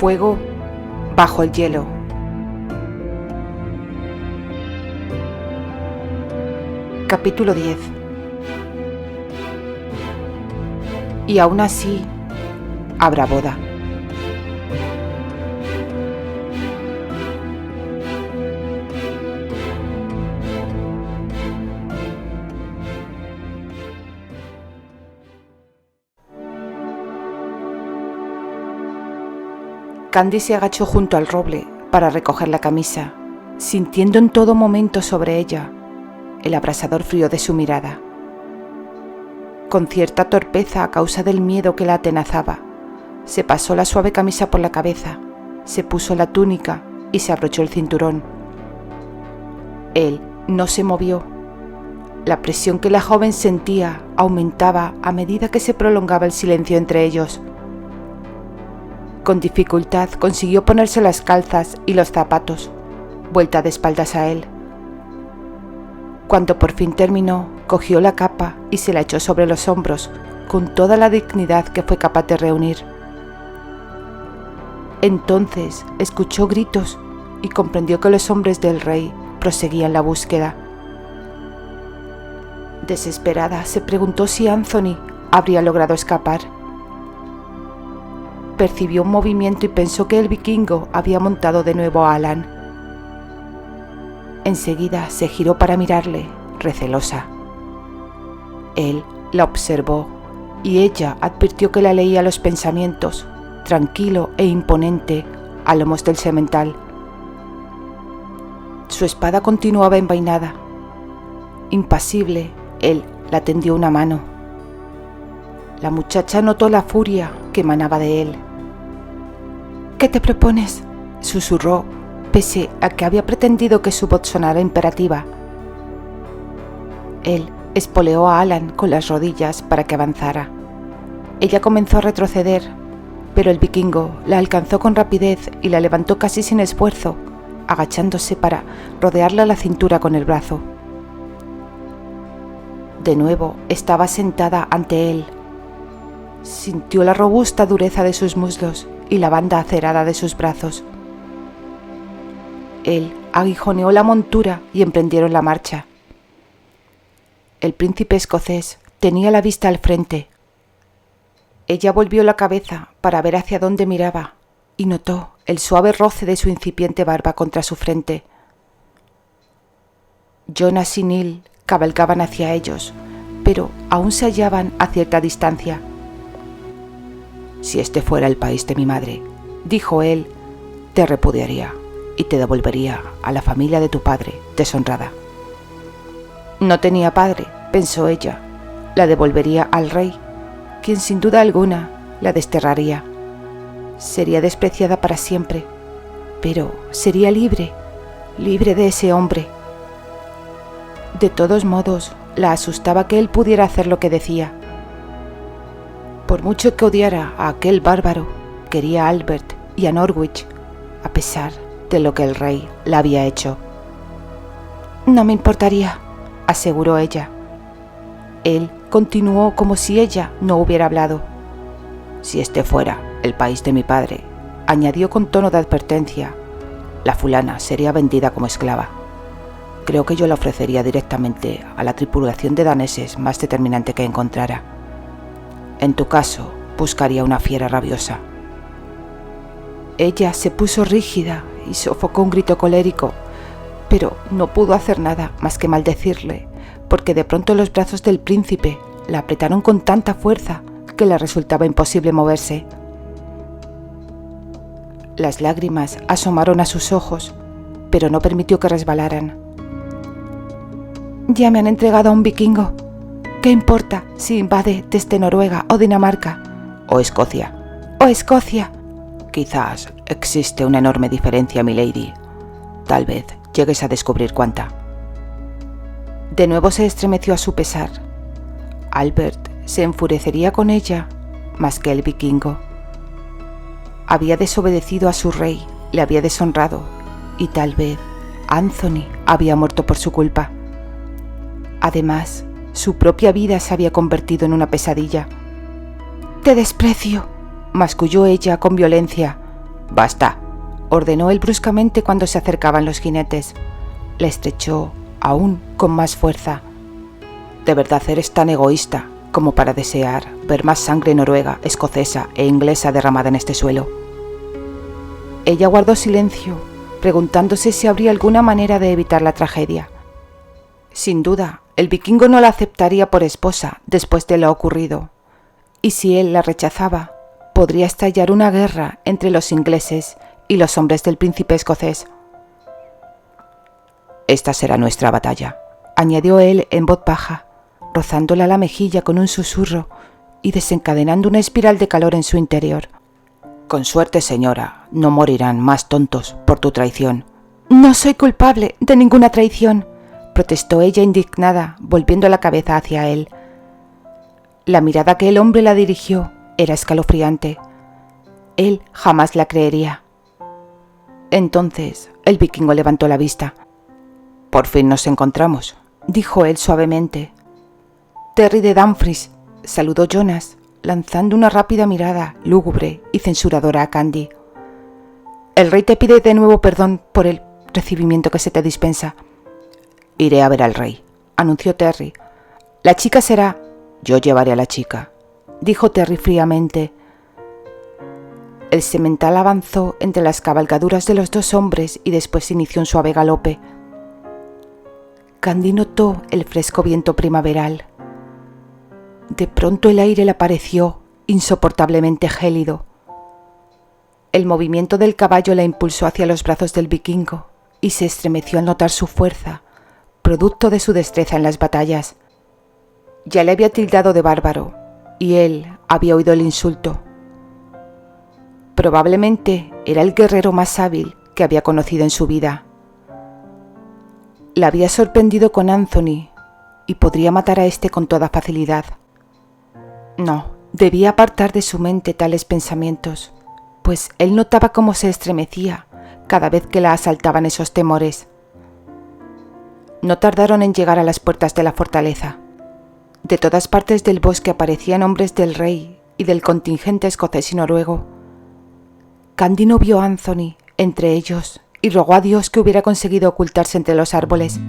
Fuego bajo el hielo. Capítulo 10. Y aún así, habrá boda. Candy se agachó junto al roble para recoger la camisa, sintiendo en todo momento sobre ella el abrasador frío de su mirada. Con cierta torpeza a causa del miedo que la atenazaba, se pasó la suave camisa por la cabeza, se puso la túnica y se abrochó el cinturón. Él no se movió. La presión que la joven sentía aumentaba a medida que se prolongaba el silencio entre ellos. Con dificultad consiguió ponerse las calzas y los zapatos, vuelta de espaldas a él. Cuando por fin terminó, cogió la capa y se la echó sobre los hombros, con toda la dignidad que fue capaz de reunir. Entonces escuchó gritos y comprendió que los hombres del rey proseguían la búsqueda. Desesperada, se preguntó si Anthony habría logrado escapar. Percibió un movimiento y pensó que el vikingo había montado de nuevo a Alan. Enseguida se giró para mirarle, recelosa. Él la observó y ella advirtió que la leía los pensamientos, tranquilo e imponente, a lomos del semental. Su espada continuaba envainada. Impasible, él la tendió una mano. La muchacha notó la furia que emanaba de él. «¿Qué te propones?», susurró, pese a que había pretendido que su voz sonara imperativa. Él espoleó a Alan con las rodillas para que avanzara. Ella comenzó a retroceder, pero el vikingo la alcanzó con rapidez y la levantó casi sin esfuerzo, agachándose para rodearla la cintura con el brazo. De nuevo estaba sentada ante él. Sintió la robusta dureza de sus muslos y la banda acerada de sus brazos. Él aguijoneó la montura y emprendieron la marcha. El príncipe escocés tenía la vista al frente. Ella volvió la cabeza para ver hacia dónde miraba y notó el suave roce de su incipiente barba contra su frente. Jonas y Neil cabalgaban hacia ellos, pero aún se hallaban a cierta distancia. «Si este fuera el país de mi madre», dijo él, «te repudiaría y te devolvería a la familia de tu padre deshonrada». No tenía padre, pensó ella, la devolvería al rey, quien sin duda alguna la desterraría. Sería despreciada para siempre, pero sería libre, libre de ese hombre. De todos modos, la asustaba que él pudiera hacer lo que decía. Por mucho que odiara a aquel bárbaro, quería a Albert y a Norwich, a pesar de lo que el rey le había hecho. «No me importaría», aseguró ella. Él continuó como si ella no hubiera hablado. «Si este fuera el país de mi padre», añadió con tono de advertencia, «la fulana sería vendida como esclava. Creo que yo la ofrecería directamente a la tripulación de daneses más determinante que encontrara. En tu caso, buscaría una fiera rabiosa». Ella se puso rígida y sofocó un grito colérico, pero no pudo hacer nada más que maldecirle, porque de pronto los brazos del príncipe la apretaron con tanta fuerza que le resultaba imposible moverse. Las lágrimas asomaron a sus ojos, pero no permitió que resbalaran. «Ya me han entregado a un vikingo. ¿Qué importa si invade desde Noruega o Dinamarca? O Escocia. ¡O Escocia!». «Quizás existe una enorme diferencia, milady. Tal vez llegues a descubrir cuánta». De nuevo se estremeció a su pesar. Albert se enfurecería con ella más que el vikingo. Había desobedecido a su rey, le había deshonrado, y tal vez Anthony había muerto por su culpa. Además, su propia vida se había convertido en una pesadilla. «Te desprecio», masculló ella con violencia, Basta, ordenó él bruscamente cuando se acercaban los jinetes. La estrechó aún con más fuerza. ¿De verdad eres tan egoísta como para desear ver más sangre noruega, escocesa e inglesa derramada en este suelo? Ella guardó silencio, preguntándose si habría alguna manera de evitar la tragedia. Sin duda, el vikingo no la aceptaría por esposa después de lo ocurrido, y si él la rechazaba, podría estallar una guerra entre los ingleses y los hombres del príncipe escocés. Esta será nuestra batalla, añadió él en voz baja, rozándola la mejilla con un susurro y desencadenando una espiral de calor en su interior. Con suerte, señora, no morirán más tontos por tu traición. No soy culpable de ninguna traición, protestó ella indignada, volviendo la cabeza hacia él. La mirada que el hombre la dirigió era escalofriante. Él jamás la creería. Entonces el vikingo levantó la vista. Por fin nos encontramos, dijo él suavemente. Terry de Dumfries, saludó Jonas, lanzando una rápida mirada lúgubre y censuradora a Candy. El rey te pide de nuevo perdón por el recibimiento que se te dispensa. Iré a ver al rey, anunció Terry. La chica será... Yo llevaré a la chica, dijo Terry fríamente. El semental avanzó entre las cabalgaduras de los dos hombres y después inició un suave galope. Candy notó el fresco viento primaveral. De pronto el aire le pareció insoportablemente gélido. El movimiento del caballo la impulsó hacia los brazos del vikingo y se estremeció al notar su fuerza, producto de su destreza en las batallas. Ya le había tildado de bárbaro y él había oído el insulto. Probablemente era el guerrero más hábil que había conocido en su vida. La había sorprendido con Anthony y podría matar a este con toda facilidad. No, debía apartar de su mente tales pensamientos, pues él notaba cómo se estremecía cada vez que la asaltaban esos temores. No tardaron en llegar a las puertas de la fortaleza. De todas partes del bosque aparecían hombres del rey y del contingente escocés y noruego. Candy no vio a Anthony entre ellos y rogó a Dios que hubiera conseguido ocultarse entre los árboles.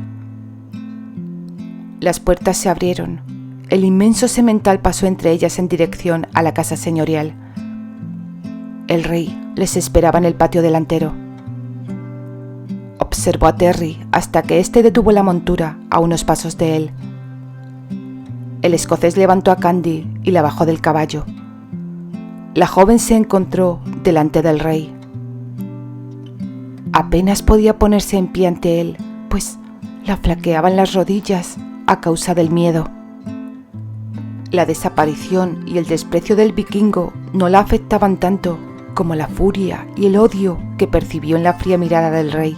Las puertas se abrieron. El inmenso semental pasó entre ellas en dirección a la casa señorial. El rey les esperaba en el patio delantero. Observó a Terry hasta que éste detuvo la montura a unos pasos de él. El escocés levantó a Candy y la bajó del caballo. La joven se encontró delante del rey. Apenas podía ponerse en pie ante él, pues la flaqueaban las rodillas a causa del miedo. La desaparición y el desprecio del vikingo no la afectaban tanto como la furia y el odio que percibió en la fría mirada del rey.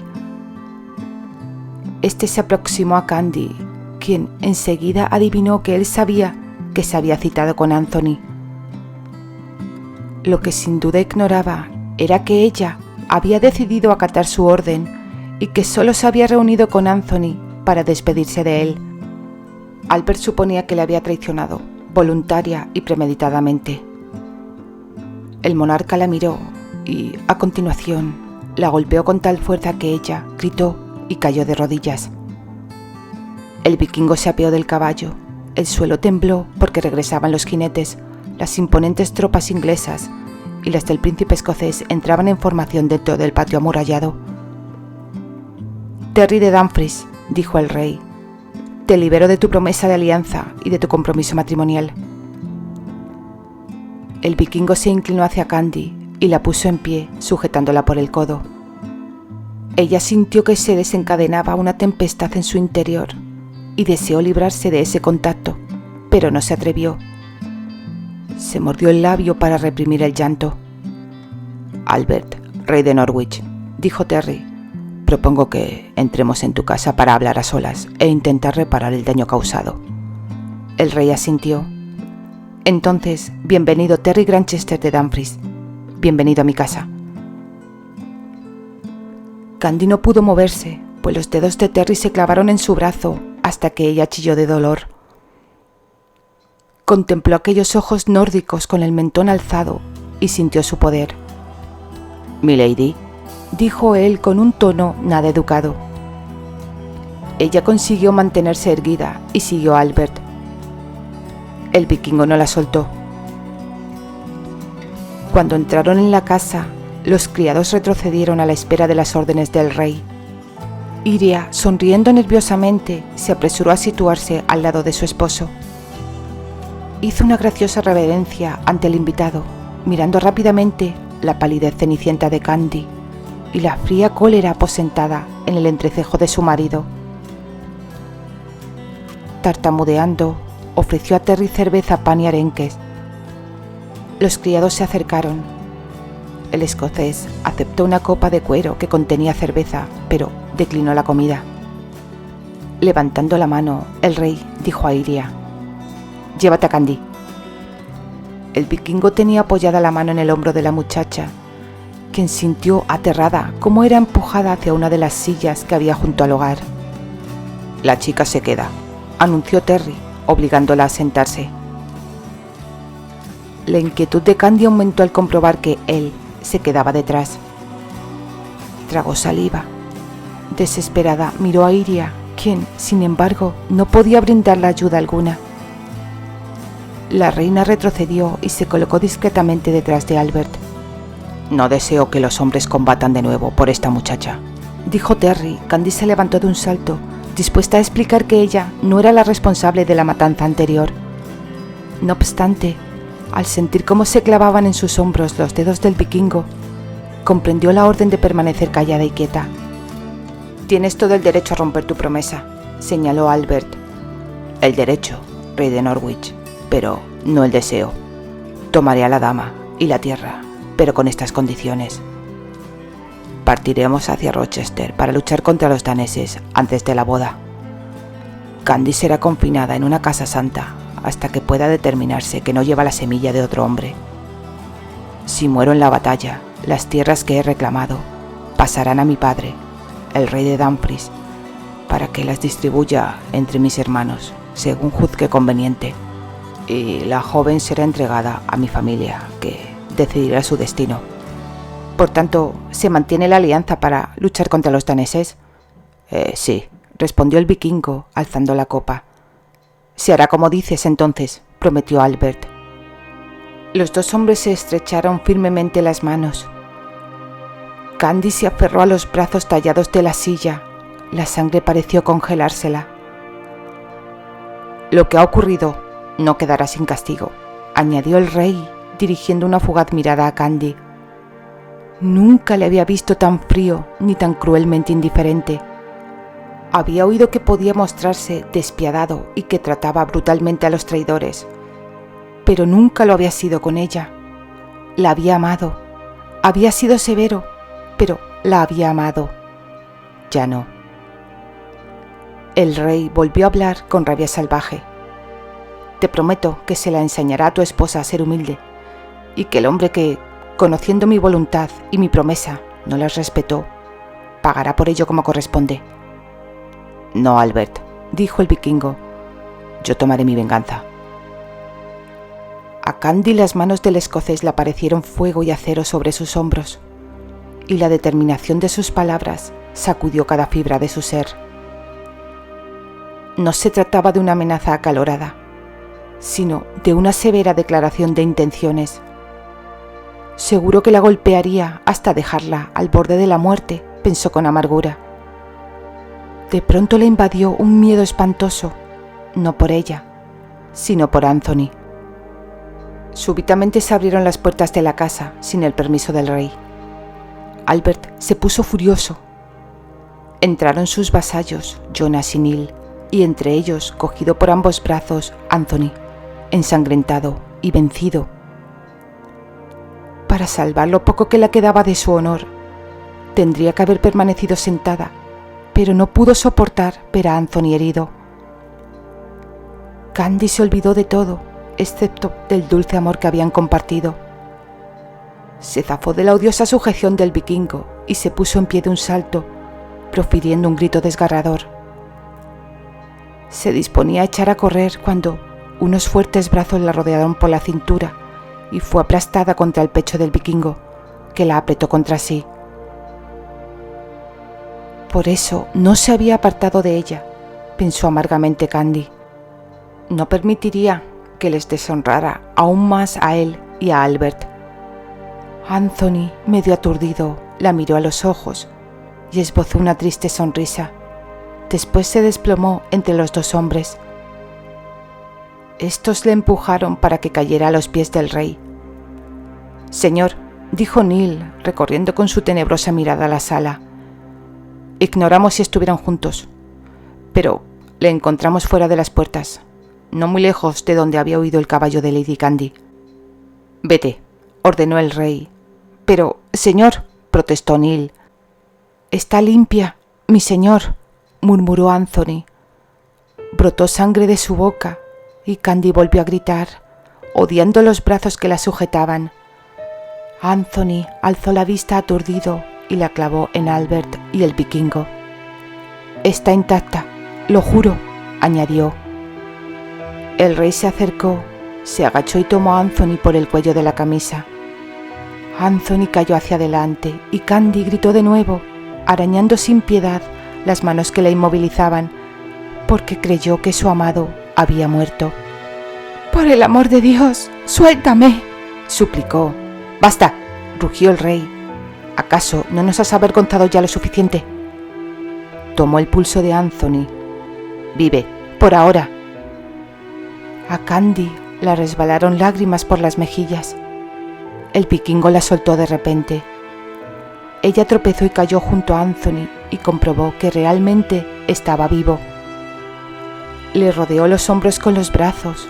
Este se aproximó a Candy, quien enseguida adivinó que él sabía que se había citado con Anthony. Lo que sin duda ignoraba era que ella había decidido acatar su orden y que solo se había reunido con Anthony para despedirse de él. Albert suponía que le había traicionado, voluntaria y premeditadamente. El monarca la miró y, a continuación, la golpeó con tal fuerza que ella gritó y cayó de rodillas. El vikingo se apeó del caballo. El suelo tembló porque regresaban los jinetes. Las imponentes tropas inglesas y las del príncipe escocés entraban en formación dentro del patio amurallado. Terry de Dumfries, dijo el rey, te libero de tu promesa de alianza y de tu compromiso matrimonial. El vikingo se inclinó hacia Candy y la puso en pie, sujetándola por el codo. Ella sintió que se desencadenaba una tempestad en su interior y deseó librarse de ese contacto, pero no se atrevió. Se mordió el labio para reprimir el llanto. Albert, rey de Norwich, dijo Terry, propongo que entremos en tu casa para hablar a solas e intentar reparar el daño causado. El rey asintió. Entonces, bienvenido Terry Granchester de Dumfries. Bienvenido a mi casa. Candy no pudo moverse, pues los dedos de Terry se clavaron en su brazo hasta que ella chilló de dolor. Contempló aquellos ojos nórdicos con el mentón alzado y sintió su poder. «Milady», dijo él con un tono nada educado. Ella consiguió mantenerse erguida y siguió a Albert. El vikingo no la soltó. Cuando entraron en la casa, los criados retrocedieron a la espera de las órdenes del rey. Iria, sonriendo nerviosamente, se apresuró a situarse al lado de su esposo. Hizo una graciosa reverencia ante el invitado, mirando rápidamente la palidez cenicienta de Candy y la fría cólera aposentada en el entrecejo de su marido. Tartamudeando, ofreció a Terry cerveza, pan y arenques. Los criados se acercaron. El escocés aceptó una copa de cuero que contenía cerveza, pero declinó la comida. Levantando la mano, el rey dijo a Iria: «Llévate a Candy». El vikingo tenía apoyada la mano en el hombro de la muchacha, quien sintió aterrada cómo era empujada hacia una de las sillas que había junto al hogar. «La chica se queda», anunció Terry, obligándola a sentarse. La inquietud de Candy aumentó al comprobar que él se quedaba detrás. Tragó saliva. Desesperada, miró a Iria, quien, sin embargo, no podía brindarle ayuda alguna. La reina retrocedió y se colocó discretamente detrás de Albert. «No deseo que los hombres combatan de nuevo por esta muchacha», dijo Terry. Candy se levantó de un salto, dispuesta a explicar que ella no era la responsable de la matanza anterior. No obstante, al sentir cómo se clavaban en sus hombros los dedos del vikingo, comprendió la orden de permanecer callada y quieta. «Tienes todo el derecho a romper tu promesa», señaló Albert. «El derecho, rey de Norwich, pero no el deseo. Tomaré a la dama y la tierra, pero con estas condiciones. Partiremos hacia Rochester para luchar contra los daneses antes de la boda. Candy será confinada en una casa santa hasta que pueda determinarse que no lleva la semilla de otro hombre. Si muero en la batalla, las tierras que he reclamado pasarán a mi padre, el rey de Dumfries, para que las distribuya entre mis hermanos, según juzgue conveniente, y la joven será entregada a mi familia, que decidirá su destino». «Por tanto, ¿se mantiene la alianza para luchar contra los daneses?» Sí», respondió el vikingo, alzando la copa. «Se hará como dices, entonces», prometió Albert. Los dos hombres se estrecharon firmemente las manos. Candy se aferró a los brazos tallados de la silla. La sangre pareció congelársela. «Lo que ha ocurrido no quedará sin castigo», añadió el rey, dirigiendo una fugaz mirada a Candy. Nunca le había visto tan frío ni tan cruelmente indiferente. Había oído que podía mostrarse despiadado y que trataba brutalmente a los traidores, pero nunca lo había sido con ella. La había amado. Había sido severo, pero la había amado. Ya no. El rey volvió a hablar con rabia salvaje. «Te prometo que se la enseñará a tu esposa a ser humilde, y que el hombre que, conociendo mi voluntad y mi promesa, no las respetó, pagará por ello como corresponde». «No, Albert», dijo el vikingo. «Yo tomaré mi venganza». A Candy las manos del escocés le aparecieron fuego y acero sobre sus hombros, y la determinación de sus palabras sacudió cada fibra de su ser. No se trataba de una amenaza acalorada, sino de una severa declaración de intenciones. Seguro que la golpearía hasta dejarla al borde de la muerte, pensó con amargura. De pronto le invadió un miedo espantoso, no por ella, sino por Anthony. Súbitamente se abrieron las puertas de la casa sin el permiso del rey. Albert se puso furioso. Entraron sus vasallos, Jonas y Neil, y entre ellos, cogido por ambos brazos, Anthony, ensangrentado y vencido. Para salvar lo poco que le quedaba de su honor, tendría que haber permanecido sentada, pero no pudo soportar ver a Anthony herido. Candy se olvidó de todo, excepto del dulce amor que habían compartido. Se zafó de la odiosa sujeción del vikingo y se puso en pie de un salto, profiriendo un grito desgarrador. Se disponía a echar a correr cuando unos fuertes brazos la rodearon por la cintura y fue aplastada contra el pecho del vikingo, que la apretó contra sí. Por eso no se había apartado de ella, pensó amargamente Candy. No permitiría que les deshonrara aún más a él y a Albert. Anthony, medio aturdido, la miró a los ojos y esbozó una triste sonrisa. Después se desplomó entre los dos hombres. Estos le empujaron para que cayera a los pies del rey. «Señor», dijo Neil, recorriendo con su tenebrosa mirada la sala. «Ignoramos si estuvieron juntos, pero le encontramos fuera de las puertas, no muy lejos de donde había huido el caballo de Lady Candy». «Vete», ordenó el rey. «Pero, señor», protestó Neil. «Está limpia, mi señor», murmuró Anthony. Brotó sangre de su boca y Candy volvió a gritar, odiando los brazos que la sujetaban. Anthony alzó la vista aturdido y la clavó en Albert y el vikingo. «Está intacta, lo juro», añadió. El rey se acercó, se agachó y tomó a Anthony por el cuello de la camisa. Anthony cayó hacia adelante y Candy gritó de nuevo, arañando sin piedad las manos que la inmovilizaban, porque creyó que su amado había muerto. «Por el amor de Dios, suéltame», suplicó. «Basta», rugió el rey. «¿Acaso no nos has avergonzado ya lo suficiente?» Tomó el pulso de Anthony. «Vive, por ahora». A Candy la resbalaron lágrimas por las mejillas. El vikingo la soltó de repente. Ella tropezó y cayó junto a Anthony y comprobó que realmente estaba vivo. Le rodeó los hombros con los brazos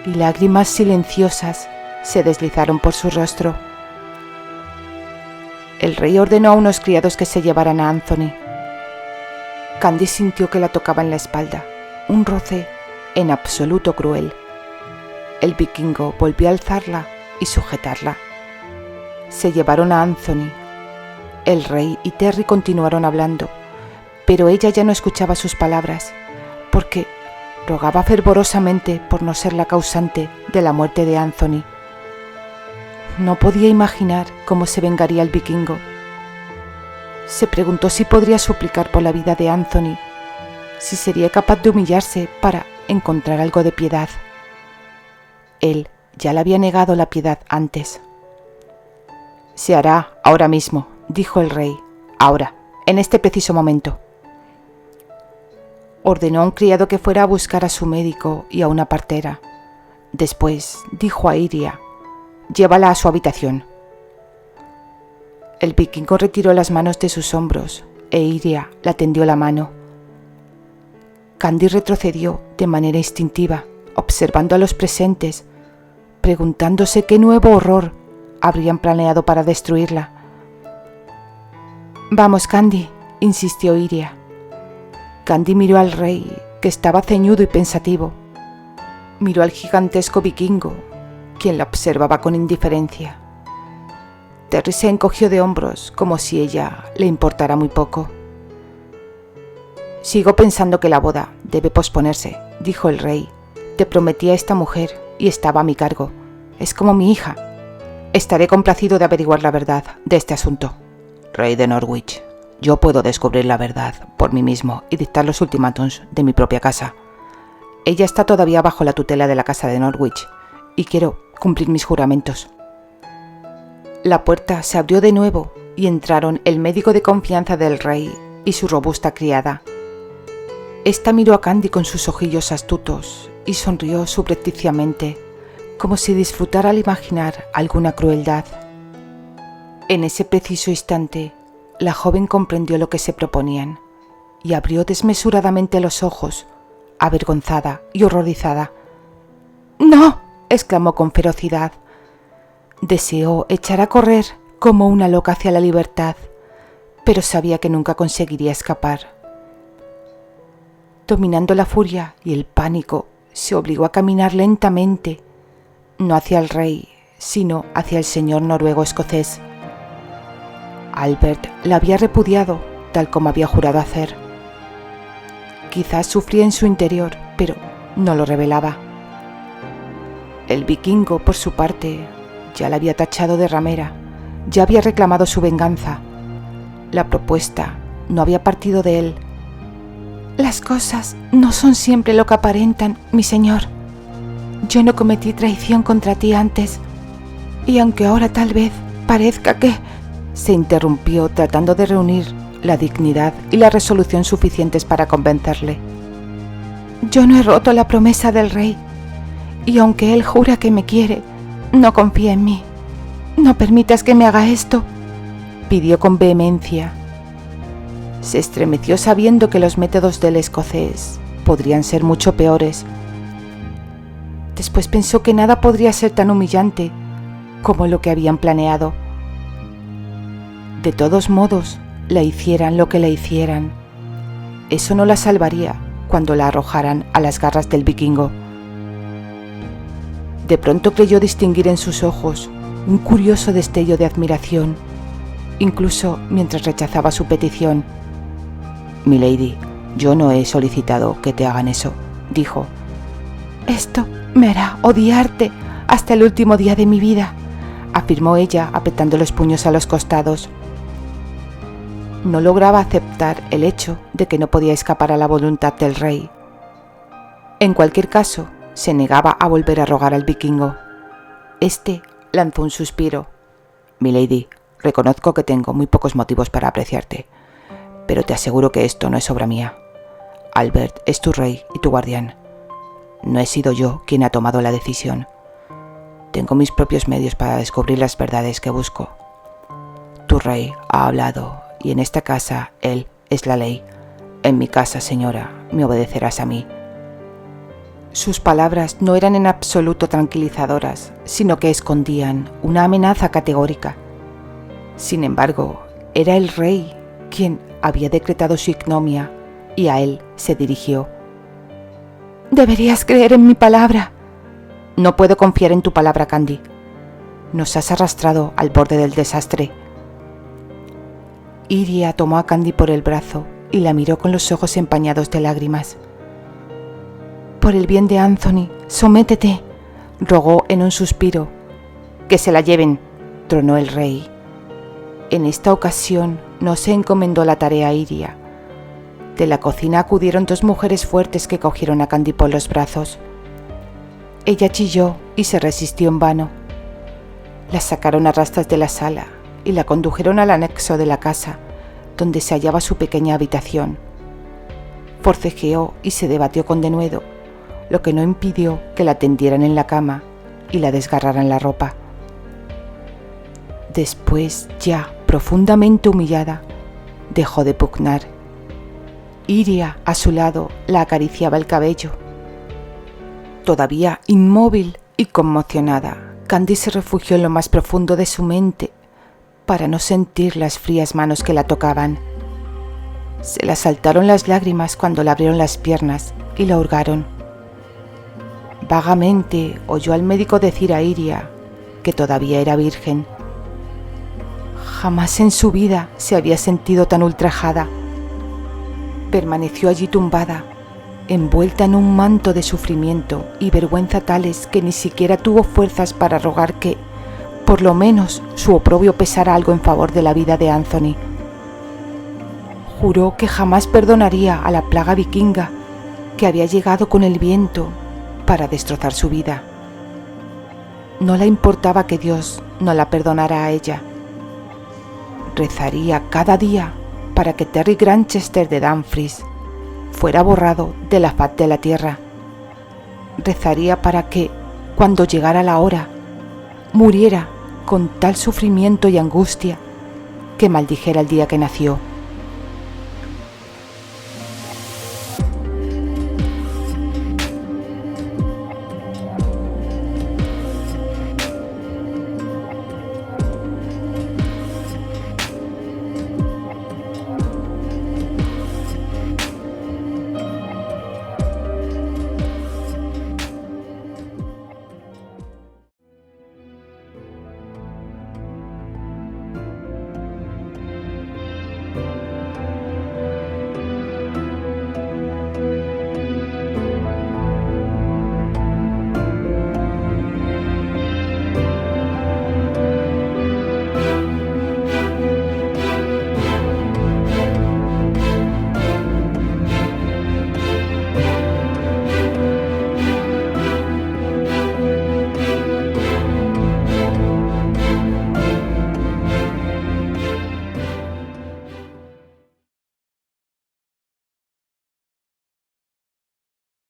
y lágrimas silenciosas se deslizaron por su rostro. El rey ordenó a unos criados que se llevaran a Anthony. Candy sintió que la tocaba en la espalda, un roce en absoluto cruel. El vikingo volvió a alzarla y sujetarla. Se llevaron a Anthony. El rey y Terry continuaron hablando, pero ella ya no escuchaba sus palabras, porque rogaba fervorosamente por no ser la causante de la muerte de Anthony. No podía imaginar cómo se vengaría el vikingo. Se preguntó si podría suplicar por la vida de Anthony, si sería capaz de humillarse para encontrar algo de piedad. Él ya le había negado la piedad antes. «Se hará ahora mismo», dijo el rey. «Ahora, en este preciso momento». Ordenó a un criado que fuera a buscar a su médico y a una partera. Después dijo a Iria: «Llévala a su habitación». El vikingo retiró las manos de sus hombros e Iria le tendió la mano. Candy retrocedió de manera instintiva, observando a los presentes, preguntándose qué nuevo horror habrían planeado para destruirla. «Vamos, Candy», insistió Iria. Candy miró al rey, que estaba ceñudo y pensativo. Miró al gigantesco vikingo, quien la observaba con indiferencia. Terry se encogió de hombros, como si ella le importara muy poco. «Sigo pensando que la boda debe posponerse», dijo el rey. «Te prometí a esta mujer y estaba a mi cargo. Es como mi hija. Estaré complacido de averiguar la verdad de este asunto». «Rey de Norwich, yo puedo descubrir la verdad por mí mismo y dictar los ultimátums de mi propia casa. Ella está todavía bajo la tutela de la casa de Norwich y quiero cumplir mis juramentos». La puerta se abrió de nuevo y entraron el médico de confianza del rey y su robusta criada. Esta miró a Candy con sus ojillos astutos y sonrió subrepticiamente, como si disfrutara al imaginar alguna crueldad. En ese preciso instante, la joven comprendió lo que se proponían y abrió desmesuradamente los ojos, avergonzada y horrorizada. «¡No!», exclamó con ferocidad. Deseó echar a correr como una loca hacia la libertad, pero sabía que nunca conseguiría escapar. Dominando la furia y el pánico, se obligó a caminar lentamente, no hacia el rey, sino hacia el señor noruego-escocés. Albert la había repudiado, tal como había jurado hacer. Quizás sufría en su interior, pero no lo revelaba. El vikingo, por su parte, ya la había tachado de ramera ya había reclamado su venganza. La propuesta no había partido de él. Las cosas no son siempre lo que aparentan, mi señor. Yo no cometí traición contra ti antes, y aunque ahora tal vez parezca que... Se interrumpió tratando de reunir la dignidad y la resolución suficientes para convencerle. Yo no he roto la promesa del rey, y aunque él jura que me quiere, no confía en mí. No permitas que me haga esto, pidió con vehemencia. Se estremeció sabiendo que los métodos del escocés podrían ser mucho peores. Después pensó que nada podría ser tan humillante como lo que habían planeado. De todos modos, la hicieran lo que la hicieran, eso no la salvaría cuando la arrojaran a las garras del vikingo. De pronto creyó distinguir en sus ojos un curioso destello de admiración, incluso mientras rechazaba su petición. «Milady, yo no he solicitado que te hagan eso», dijo. «Esto me hará odiarte hasta el último día de mi vida», afirmó ella apretando los puños a los costados. No lograba aceptar el hecho de que no podía escapar a la voluntad del rey. En cualquier caso, se negaba a volver a rogar al vikingo. Este lanzó un suspiro. «Milady, reconozco que tengo muy pocos motivos para apreciarte, pero te aseguro que esto no es obra mía. Albert es tu rey y tu guardián. No he sido yo quien ha tomado la decisión. Tengo mis propios medios para descubrir las verdades que busco. Tu rey ha hablado, y en esta casa él es la ley. En mi casa, señora, me obedecerás a mí». Sus palabras no eran en absoluto tranquilizadoras, sino que escondían una amenaza categórica. Sin embargo, era el rey quien había decretado su ignominia, y a él se dirigió. «Deberías creer en mi palabra». «No puedo confiar en tu palabra, Candy. Nos has arrastrado al borde del desastre». Iria tomó a Candy por el brazo y la miró con los ojos empañados de lágrimas. «Por el bien de Anthony, sométete», rogó en un suspiro. «Que se la lleven», tronó el rey. En esta ocasión no se encomendó la tarea a Iria. De la cocina acudieron dos mujeres fuertes que cogieron a Candy por los brazos. Ella chilló y se resistió en vano. La sacaron a rastras de la sala y la condujeron al anexo de la casa, donde se hallaba su pequeña habitación. Forcejeó y se debatió con denuedo, lo que no impidió que la tendieran en la cama y la desgarraran la ropa. Después, ya profundamente humillada, dejó de pugnar. Iria, a su lado, la acariciaba el cabello. Todavía inmóvil y conmocionada, Candy se refugió en lo más profundo de su mente para no sentir las frías manos que la tocaban. Se la saltaron las lágrimas cuando le abrieron las piernas y la hurgaron. Vagamente oyó al médico decir a Iria que todavía era virgen. Jamás en su vida se había sentido tan ultrajada. Permaneció allí tumbada, envuelta en un manto de sufrimiento y vergüenza tales que ni siquiera tuvo fuerzas para rogar que, por lo menos, su oprobio pesara algo en favor de la vida de Anthony. Juró que jamás perdonaría a la plaga vikinga que había llegado con el viento para destrozar su vida. No le importaba que Dios no la perdonara a ella. Rezaría cada día para que Terry Granchester de Dumfries fuera borrado de la faz de la tierra. Rezaría para que, cuando llegara la hora, muriera con tal sufrimiento y angustia que maldijera el día que nació.